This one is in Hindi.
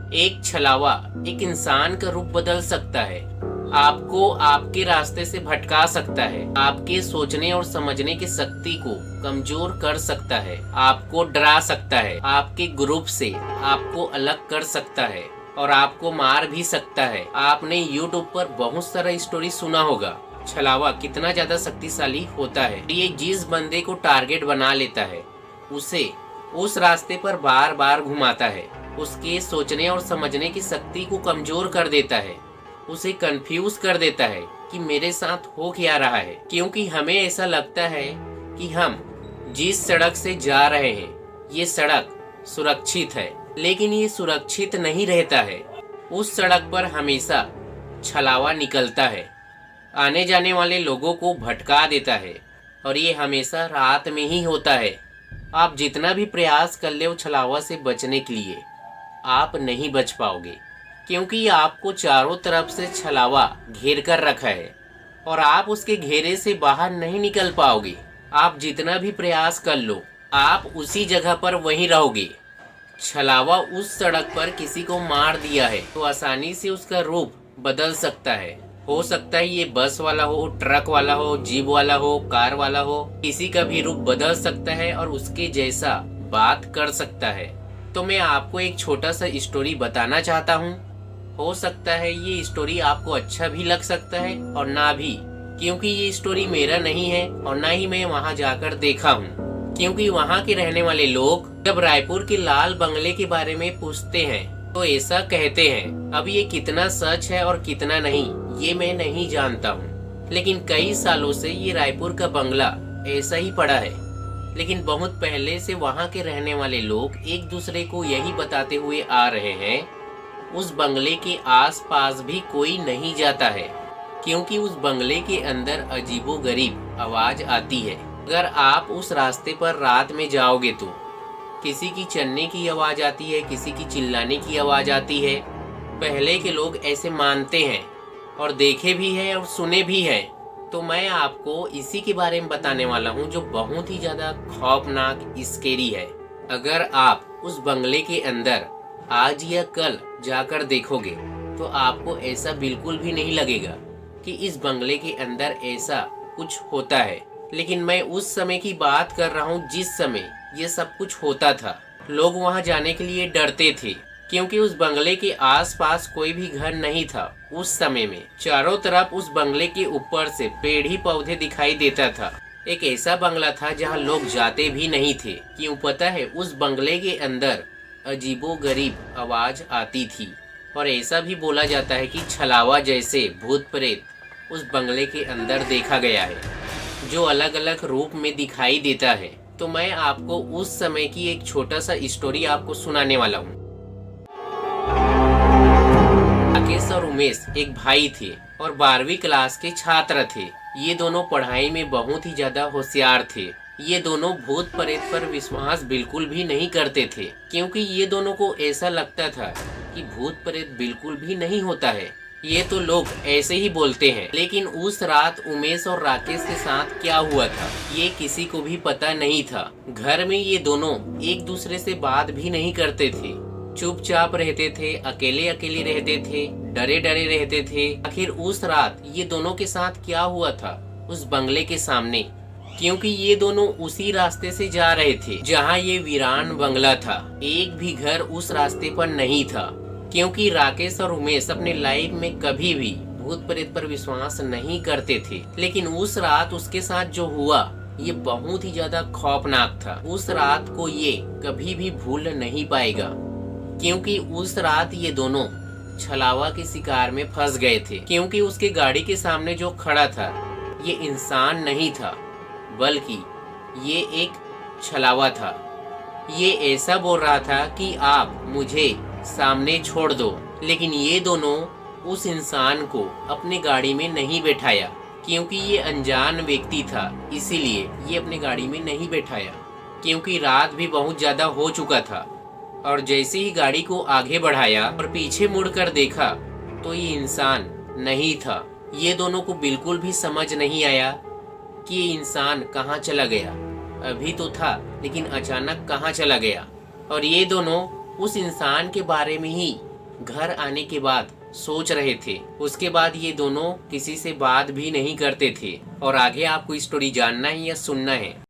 एक छलावा एक इंसान का रूप बदल सकता है, आपको आपके रास्ते से भटका सकता है, आपके सोचने और समझने की शक्ति को कमजोर कर सकता है, आपको डरा सकता है, आपके ग्रुप से आपको अलग कर सकता है और आपको मार भी सकता है। आपने YouTube पर बहुत सारा स्टोरी सुना होगा छलावा कितना ज्यादा शक्तिशाली होता है। ये जिस बंदे को टारगेट बना लेता है उसे उस रास्ते पर बार बार घुमाता है, उसके सोचने और समझने की शक्ति को कमजोर कर देता है, उसे कंफ्यूज कर देता है कि मेरे साथ हो क्या रहा है। क्योंकि हमें ऐसा लगता है कि हम जिस सड़क से जा रहे हैं ये सड़क सुरक्षित है, लेकिन ये सुरक्षित नहीं रहता है। उस सड़क पर हमेशा छलावा निकलता है, आने जाने वाले लोगों को भटका देता है और ये हमेशा रात में ही होता है। आप जितना भी प्रयास कर ले छलावा से बचने के लिए आप नहीं बच पाओगे, क्योंकि आपको चारों तरफ से छलावा घेर कर रखा है और आप उसके घेरे से बाहर नहीं निकल पाओगे। आप जितना भी प्रयास कर लो आप उसी जगह पर वहीं रहोगे। छलावा उस सड़क पर किसी को मार दिया है तो आसानी से उसका रूप बदल सकता है। हो सकता है ये बस वाला हो, ट्रक वाला हो, जीप वाला हो, कार वाला हो, किसी का भी रूप बदल सकता है और उसके जैसा बात कर सकता है। तो मैं आपको एक छोटा सा स्टोरी बताना चाहता हूँ। हो सकता है ये स्टोरी आपको अच्छा भी लग सकता है और ना भी, क्योंकि ये स्टोरी मेरा नहीं है और ना ही मैं वहाँ जाकर देखा हूँ। क्योंकि वहाँ के रहने वाले लोग जब रायपुर के लाल बंगले के बारे में पूछते हैं तो ऐसा कहते हैं। अब ये कितना सच है और कितना नहीं ये मैं नहीं जानता हूँ, लेकिन कई सालों से ये रायपुर का बंगला ऐसा ही पड़ा है। लेकिन बहुत पहले से वहाँ के रहने वाले लोग एक दूसरे को यही बताते हुए आ रहे हैं, उस बंगले के आसपास भी कोई नहीं जाता है, क्योंकि उस बंगले के अंदर अजीबोगरीब आवाज आती है। अगर आप उस रास्ते पर रात में जाओगे तो किसी की चलने की आवाज आती है, किसी की चिल्लाने की आवाज आती है। पहले के लोग ऐसे मानते हैं और देखे भी है और सुने भी है। तो मैं आपको इसी के बारे में बताने वाला हूँ जो बहुत ही ज्यादा खौफनाक स्केरी है। अगर आप उस बंगले के अंदर आज या कल जाकर देखोगे तो आपको ऐसा बिल्कुल भी नहीं लगेगा कि इस बंगले के अंदर ऐसा कुछ होता है। लेकिन मैं उस समय की बात कर रहा हूँ जिस समय ये सब कुछ होता था। लोग वहाँ जाने के लिए डरते थे, क्योंकि उस बंगले के आसपास कोई भी घर नहीं था। उस समय में चारों तरफ उस बंगले के ऊपर से पेड़ ही पौधे दिखाई देता था। एक ऐसा बंगला था जहाँ लोग जाते भी नहीं थे। क्यों पता है? उस बंगले के अंदर अजीबोगरीब आवाज आती थी और ऐसा भी बोला जाता है कि छलावा जैसे भूत प्रेत उस बंगले के अंदर देखा गया है, जो अलग अलग रूप में दिखाई देता है। तो मैं आपको उस समय की एक छोटा सा स्टोरी आपको सुनाने वाला हूँ। राकेश और उमेश एक भाई थे और 12वीं क्लास के छात्र थे। ये दोनों पढ़ाई में बहुत ही ज्यादा होशियार थे। ये दोनों भूत प्रेत पर विश्वास बिल्कुल भी नहीं करते थे, क्योंकि ये दोनों को ऐसा लगता था कि भूत प्रेत बिल्कुल भी नहीं होता है। ये तो लोग ऐसे ही बोलते हैं। लेकिन उस रात उमेश और राकेश के साथ क्या हुआ था ये किसी को भी पता नहीं था। घर में ये दोनों एक दूसरे से बात भी नहीं करते थे, चुपचाप रहते थे, अकेले अकेले रहते थे, डरे डरे रहते थे। आखिर उस रात ये दोनों के साथ क्या हुआ था उस बंगले के सामने, क्योंकि ये दोनों उसी रास्ते से जा रहे थे जहाँ ये वीरान बंगला था। एक भी घर उस रास्ते पर नहीं था, क्योंकि राकेश और उमेश अपने लाइफ में कभी भी भूत प्रेत पर विश्वास नहीं करते थे। लेकिन उस रात उसके साथ जो हुआ ये बहुत ही ज्यादा खौफनाक था। उस रात को ये कभी भी भूल नहीं पाएगा, क्योंकि उस रात ये दोनों छलावा के शिकार में फंस गए थे। क्योंकि उसके गाड़ी के सामने जो खड़ा था ये इंसान नहीं था, बल्कि ये एक छलावा था। ये ऐसा बोल रहा था कि आप मुझे सामने छोड़ दो, लेकिन ये दोनों उस इंसान को अपनी गाड़ी में नहीं बैठाया, क्योंकि ये अनजान व्यक्ति था, इसीलिए ये अपनी गाड़ी में नहीं बैठाया। क्योंकि रात भी बहुत ज्यादा हो चुका था और जैसे ही गाड़ी को आगे बढ़ाया और पीछे मुड़कर देखा तो ये इंसान नहीं था। ये दोनों को बिल्कुल भी समझ नहीं आया कि ये इंसान कहाँ चला गया। अभी तो था लेकिन अचानक कहाँ चला गया। और ये दोनों उस इंसान के बारे में ही घर आने के बाद सोच रहे थे। उसके बाद ये दोनों किसी से बात भी नहीं करते थे। और आगे आपको स्टोरी जानना है या सुनना है